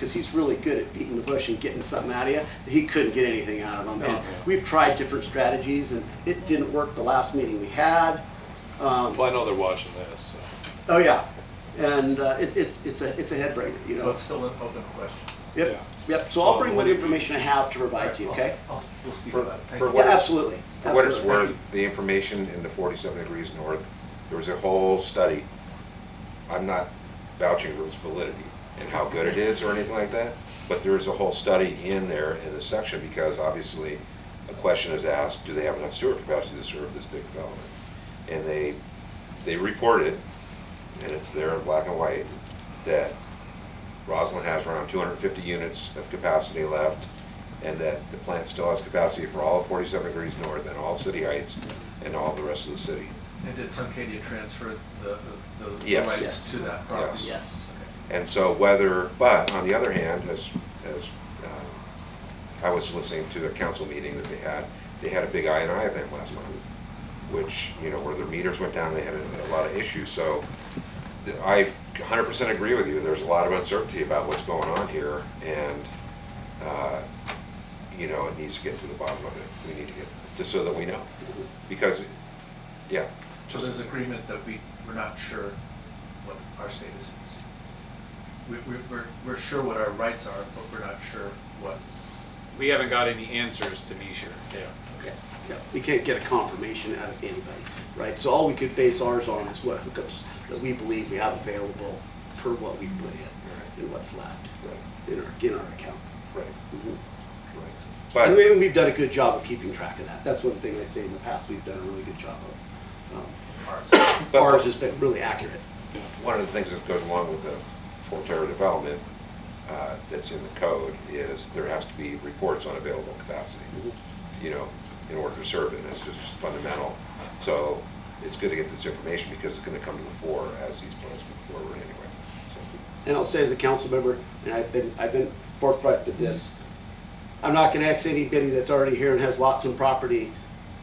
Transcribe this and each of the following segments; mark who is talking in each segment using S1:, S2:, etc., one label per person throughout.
S1: because he's really good at beating the bush and getting something out of you. He couldn't get anything out of him. And
S2: Okay.
S1: we've tried different strategies, and it didn't work the last meeting we had.
S2: Well, I know they're watching this, so.
S1: Oh, yeah. And it's a head breaker, you
S3: So
S1: know.
S3: it's still an open question.
S1: Yep, yep. So I'll bring what information I have to provide to you, okay?
S3: We'll speak
S4: For-
S3: about it. Thank
S4: for
S3: you.
S4: what
S1: Yeah,
S4: it's-
S1: absolutely.
S4: For what it's
S1: Absolutely.
S4: worth, the information in the 47 Degrees North, there was a whole study. I'm not vouching for its validity and how good it is or anything like that, but there is a whole study in there in the section because obviously a question is asked, do they have enough sewer capacity to serve this big development? And they reported, and it's there in black and white, that Roslyn has around 250 units of capacity left, and that the plant still has capacity for all of 47 Degrees North and all City Heights and all the rest of the city.
S3: And did Suncadia transfer the
S4: Yes.
S3: rights
S1: Yes.
S3: to that property?
S1: Yes.
S4: And so whether, but on the other hand, as I was listening to a council meeting that they had a big I&I event last month, which, you know, where their meters went down, they had a lot of issues. So I 100% agree with you. There's a lot of uncertainty about what's going on here, and, you know, it needs to get to the bottom of it. We need to get, just so that we know. Because, yeah.
S3: So there's agreement that we're not sure what our status is. We're sure what our rights are, but we're not sure what.
S5: We haven't got any answers to be sure.
S2: Yeah.
S1: Yeah, yeah. We can't get a confirmation out of anybody, right? So all we could base ours on is what hookups that we believe we have available per what we put in and what's left
S4: Right.
S1: in our account.
S4: Right.
S1: Mhm.
S4: Right.
S1: And
S4: But,
S1: we've done a good job of keeping track of that. That's one thing I say in the past, we've done a really good job of.
S4: But-
S1: Ours has been really accurate.
S4: one of the things that goes along with the Forterra development that's in the code is there has to be reports on available capacity, you know, in order to serve it. It's just fundamental. So it's good to get this information because it's going to come to the fore as these plans move forward anyway.
S1: And I'll say as a council member, and I've been forthright with this, I'm not gonna X anybody that's already here and has lots of property,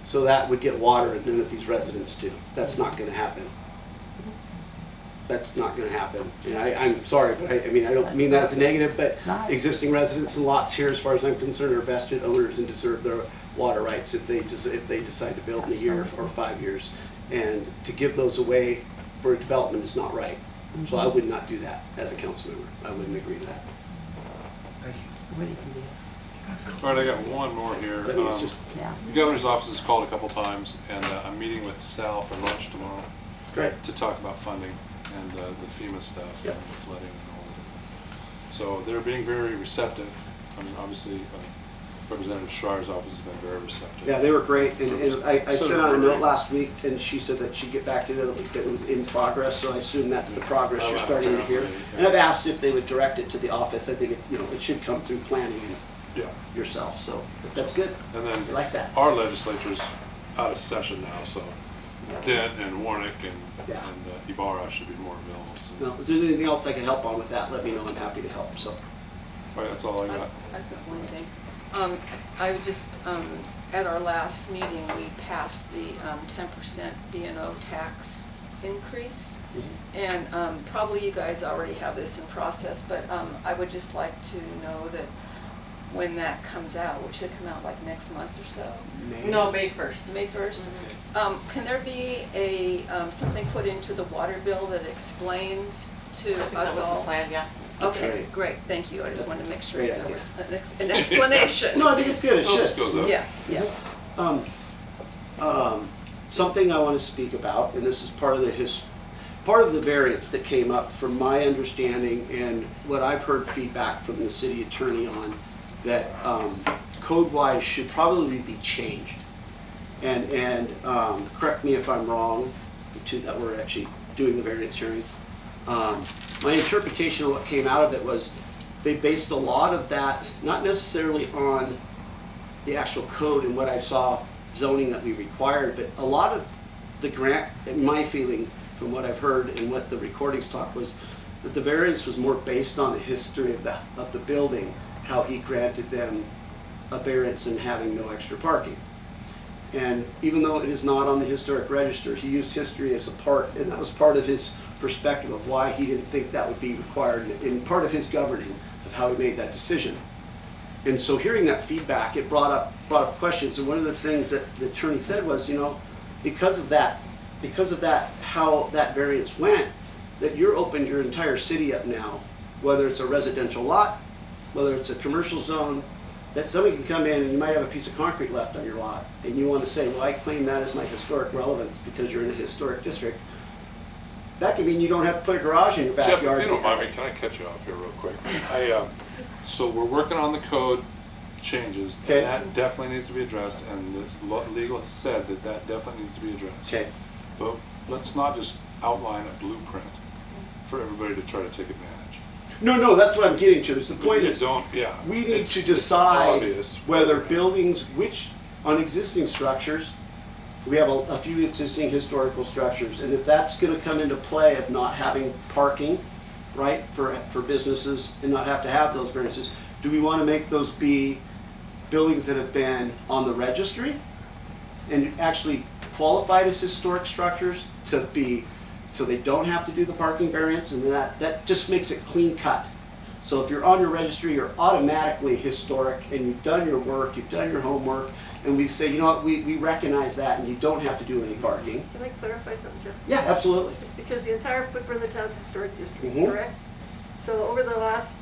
S1: so that would get water and none of these residents do. That's not gonna happen. That's not gonna happen. And I'm sorry, but I mean, I don't mean that as a negative, but
S6: It's not.
S1: existing residents and lots here, as far as I'm concerned, are vested owners and deserve their water rights if they decide to build in a year or 5 years. And to give those away for a development is not right. So I would not do that as a council member. I wouldn't agree to that.
S3: Thank you.
S6: What do you do?
S2: All right, I got one more here.
S1: I mean, it's just
S6: Yeah.
S2: The governor's office has called a couple times, and I'm meeting with Sal for lunch tomorrow
S1: great.
S2: to talk about funding and the FEMA stuff
S1: Yep.
S2: and the flooding and all that. So they're being very receptive. I mean, obviously, Representative Schreier's office has been very receptive.
S1: Yeah, they were great. And I sent out a note last week, and she said that she'd get back to the other week that it was in progress. So I assume that's the progress you're starting to hear. And I've asked if they would direct it to the office. I think it should come through planning and
S2: Yeah.
S1: yourself. So that's good.
S2: And then
S1: I like that.
S2: our legislature's out of session now, so Dent and Warnick and
S1: Yeah.
S2: Ibarra should be more available. So.
S1: No, is there anything else I can help on with that? Let me know. I'm happy to help. So.
S2: All right, that's all I got.
S7: I've got one thing. I would just, at our last meeting, we passed the 10% B&O tax increase. And probably you guys already have this in process, but I would just like to know that when that comes out, which should come out like next month or so.
S6: No, May 1st.
S7: May 1st. Can there be something put into the water bill that explains to us all?
S6: plan, yeah.
S7: Okay,
S1: Great.
S7: great, thank you. I just wanted to make sure
S1: Great
S7: there
S1: idea.
S7: was an explanation.
S1: No, I think it's good. It
S2: Oh, this
S1: should.
S2: goes up.
S7: Yeah, yeah.
S1: Something I want to speak about, and this is part of the variance that came up from my understanding and what I've heard feedback from the city attorney on, that code-wise should probably be changed. And correct me if I'm wrong, the two that were actually doing the variance hearing. My interpretation of what came out of it was they based a lot of that, not necessarily on the actual code and what I saw zoning that we required, but a lot of the grant, in my feeling, from what I've heard and what the recordings talk, was that the variance was more based on the history of the building, how he granted them a variance and having no extra parking. And even though it is not on the historic register, he used history as a part, and that was part of his perspective of why he didn't think that would be required in part of his governing of how we made that decision. And so hearing that feedback, it brought up questions. And one of the things that the attorney said was, because of that, how that variance went, that you're opened your entire city up now, whether it's a residential lot, whether it's a commercial zone, that somebody can come in and you might have a piece of concrete left on your lot, and you want to say, well, I claim that as my historic relevance because you're in a historic district. That could mean you don't have to put a garage in your
S2: Jeff,
S1: backyard.
S2: if you don't mind me, can I cut you off here real quick? So we're working on the code changes,
S1: Okay.
S2: and that definitely needs to be addressed, and the legal has said that definitely needs to be addressed.
S1: Okay,
S2: But let's not just outline a blueprint for everybody to try to take advantage.
S1: no, that's what I'm getting to, is the point
S2: You
S1: is,
S2: don't, yeah.
S1: we need
S2: It's-
S1: to
S2: it's
S1: decide
S2: obvious.
S1: whether buildings, which, on existing structures, we have a few existing historical structures, and if that's gonna come into play of not having parking, right, for businesses, and not have to have those variances, do we wanna make those be buildings that have been on the registry and actually qualified as historic structures to be, so they don't have to do the parking variance, and that just makes it clean cut. So if you're on your registry, you're automatically historic, and you've done your work, you've done your homework, and we say, you know what, we recognize that, and you don't have to do any parking.
S8: Can I clarify something, Jeff?
S1: Yeah, absolutely.
S8: It's because the entire footprint of the town's historic district,
S1: Mhm.
S8: correct? So over the last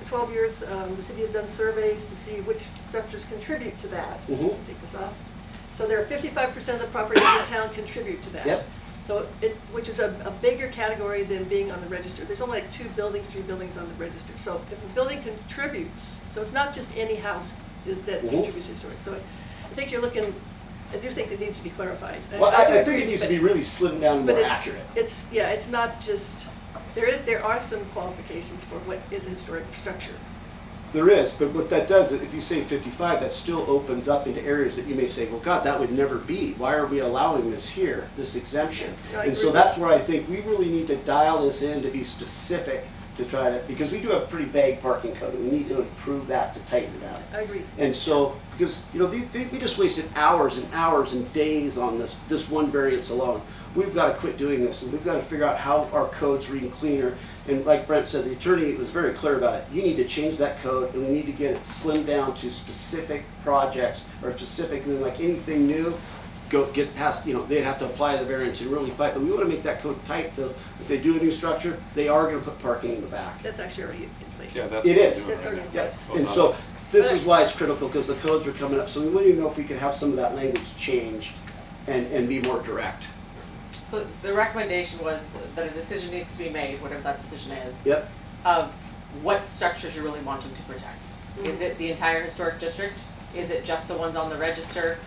S8: 12 years, the city has done surveys to see which structures contribute to that.
S1: Mhm.
S8: Take this off. So there are 55% of the properties in town contribute to that.
S1: Yep.
S8: So which is a bigger category than being on the register. There's only like 3 buildings on the register. So if a building contributes, so it's not just any house that
S1: Mhm.
S8: contributes historic. So I think you're looking, I do think it needs to be clarified.
S1: Well,
S8: do
S1: I think
S8: agree,
S1: it needs to
S8: but-
S1: be really slimmed down and
S8: but
S1: more
S8: it's,
S1: accurate.
S8: it's not just, there are some qualifications for what is a historic structure.
S1: There is, but what that does, if you say 55, that still opens up into areas that you may say, well, God, that would never be. Why are we allowing this here, this exemption?
S8: No, I
S1: And so
S8: agree.
S1: that's where I think we really need to dial this in to be specific to try to, because we do have a pretty vague parking code, and we need to improve that to tighten it up.
S8: I agree.
S1: And so, because, we just wasted hours and hours and days on this one variance alone. We've got to quit doing this, and we've got to figure out how our codes read cleaner. And like Brent said, the attorney was very clear about it. You need to change that code, and we need to get it slimmed down to specific projects, or specific, and then like anything new, they'd have to apply the variance and really fight. But we want to make that code tight, so if they do a new structure, they are going to put parking in the back.
S8: That's actually already in place.
S2: Yeah, that's
S1: It
S2: what we're
S1: is.
S2: doing
S8: That's
S2: right
S8: already
S2: now.
S8: in
S1: Yeah,
S8: place.
S1: and so this is why it's critical, because the codes are coming up, so we wouldn't even know if we could have some of that language changed and be more direct.
S6: So the recommendation was that a decision needs to be made, whatever that decision is.
S1: Yep,
S6: Of what structures you're really wanting to protect. Is it the entire historic district? Is it just the ones on the register?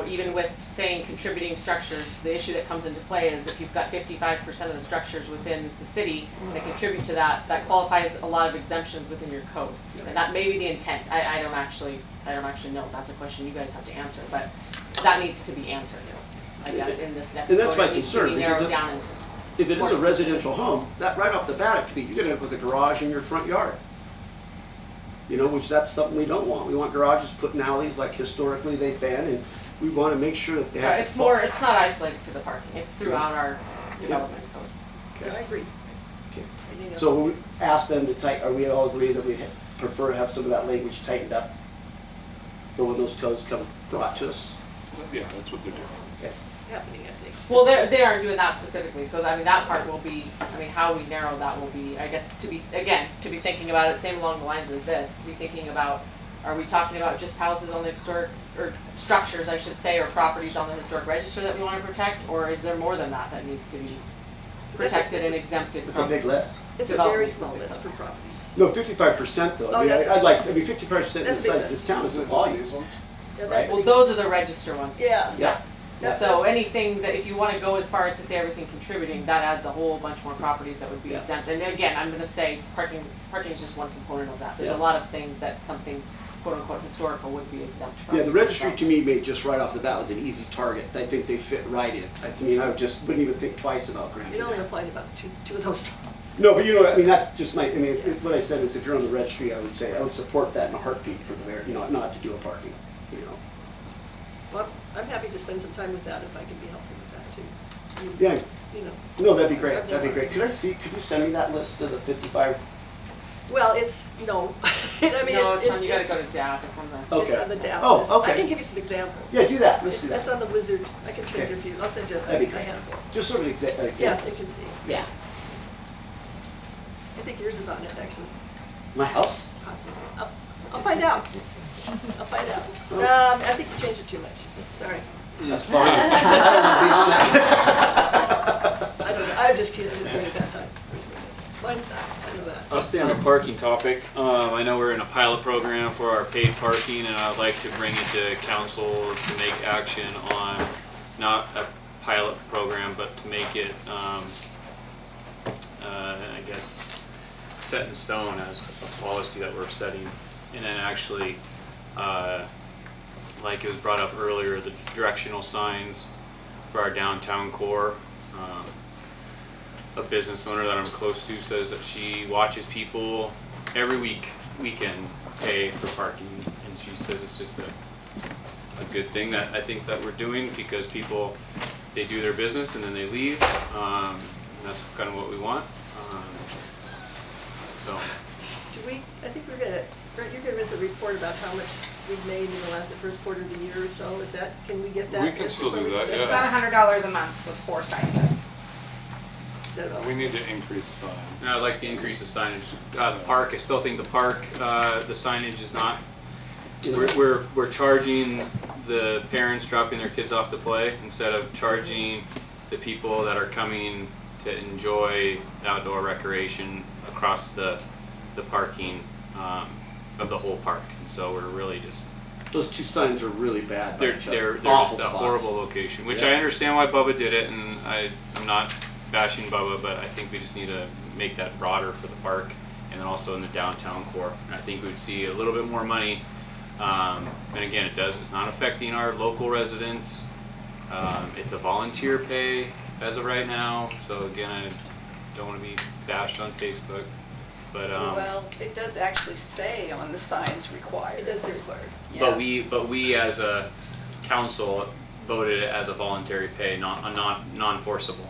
S6: Even with saying contributing structures, the issue that comes into play is if you've got 55% of the structures within the city that contribute to that, that qualifies a lot of exemptions within your code. And that may be the intent. I don't actually know. That's a question you guys have to answer, but that needs to be answered, I guess, in this next
S1: And that's
S6: code.
S1: my
S6: It needs to
S1: concern,
S6: be
S1: because
S6: narrowed
S1: if-
S6: down as
S1: if it
S6: more
S1: is a
S6: specific.
S1: residential home, that right off the bat, it could be, you're gonna have with a garage in your front yard. Which that's something we don't want. We want garages put in alleys like historically they've been, and we wanna make sure that they have.
S6: It's not isolated to the parking, it's throughout our development code.
S8: Yeah, I agree.
S1: Okay.
S8: I think
S1: So when we ask them to are we all agree that we'd prefer to have some of that language tightened up for when those codes come brought to us?
S2: Yeah, that's what they're doing.
S1: Okay.
S8: that's happening, I think.
S6: Well, they aren't doing that specifically, so that part will be, how we narrow that will be, I guess, to be thinking about it, same along the lines as this, be thinking about, are we talking about just houses on the historic, or structures, I should say, or properties on the historic register that we wanna protect, or is there more than that needs to be protected and exempted
S1: It's a
S6: from?
S1: big list.
S8: It's a very
S6: Development.
S8: small list for properties.
S1: No, 55% though.
S8: Oh, that's-
S1: 55% of
S8: that's
S1: the
S8: a big
S1: size of this
S8: list.
S1: town is a volume.
S8: Yeah,
S1: Right.
S8: that's a
S6: Well,
S8: big-
S6: those are the register ones.
S8: Yeah.
S1: Yeah.
S6: So anything that, if you wanna go as far as to say everything contributing, that adds a whole bunch more properties that would be
S1: Yeah.
S6: exempt. And again, I'm gonna say parking is just one component of that. There's a
S1: Yeah.
S6: lot of things that something quote unquote historical would be exempt from.
S1: Yeah, the registry to me made just right off the bat was an easy target. I think they fit right in. I wouldn't even think twice about granting
S8: It only
S1: that.
S8: applied about two of those.
S1: No, but that's just what I said is if you're on the registry, I would support that in a heartbeat for not to do a parking,
S8: Well, I'm happy to spend some time with that if I can be helpful with that too. I mean,
S1: Yeah,
S8: You know,
S1: no, that'd be great,
S8: I've done
S1: Could you send me that list of the 55
S8: Well, it's, no, I mean,
S6: No,
S8: it's.
S6: it's on, you gotta go to DAP, it's on the.
S1: Okay.
S8: It's on the DAP
S1: Oh,
S8: list.
S1: okay.
S8: I can give you some examples.
S1: Yeah, do that, let's
S8: It's,
S1: do
S8: that's
S1: that.
S8: on the wizard, I can send you a few, I'll send you a
S1: That'd be
S8: a
S1: great.
S8: handful.
S1: Just sort of examples.
S8: Yes, you can see.
S1: Yeah.
S8: I think yours is on it, actually,
S1: My house?
S8: possibly. I'll find out. I'll find out. I think you changed it too much, sorry.
S1: That's fine. I don't want to be on that.
S8: I don't know, I'm just kidding, I'm just kidding that time. Mine's not, I know that.
S5: I'll stay on the parking topic. I know we're in a pilot program for our paid parking, and I'd like to bring it to council to make action on not a pilot program, but to make it, I guess, set in stone as a policy that we're setting. And then actually, like it was brought up earlier, the directional signs for our downtown core. A business owner that I'm close to says that she watches people every weekend pay for parking, and she says it's just a good thing that I think that we're doing, because people, they do their business and then they leave, and that's kind of what we want. So
S8: Do we, I think we're gonna, Brent, you're gonna give us a report about how much we've made in the first quarter of the year or so, is that, can we get that?
S2: We can still do that,
S9: It's
S2: yeah.
S9: about $100 a month with 4 sites.
S8: Is that all?
S2: We need to increase sign.
S5: and I'd like to increase the signage. The park, I still think the park, the signage is not, we're charging the parents dropping their kids off to play instead of charging the people that are coming to enjoy outdoor recreation across the parking of the whole park. And so we're really just,
S1: Those two signs are really bad. by
S5: they're
S1: each other.
S5: they're
S1: Awful
S5: just a
S1: spots.
S5: horrible location, which
S1: Yeah.
S5: I understand why Bubba did it, and I'm not bashing Bubba, but I think we just need to make that broader for the park and then also in the downtown core. And I think we'd see a little bit more money. And again, it's not affecting our local residents. It's a volunteer pay as of right now. So again, I don't want to be bashed on Facebook, but
S7: Well, it does actually say on the signs required.
S8: It does say required.
S5: but we as a council voted it as a voluntary pay, non-forcible.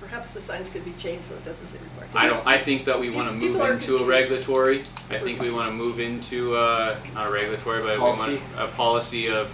S8: Perhaps the signs could be changed so it doesn't say required.
S5: I think that we want to move
S8: People are
S5: into a
S8: confused.
S5: regulatory. I think we want to move into not a regulatory, but we want
S1: Policy?
S5: a policy of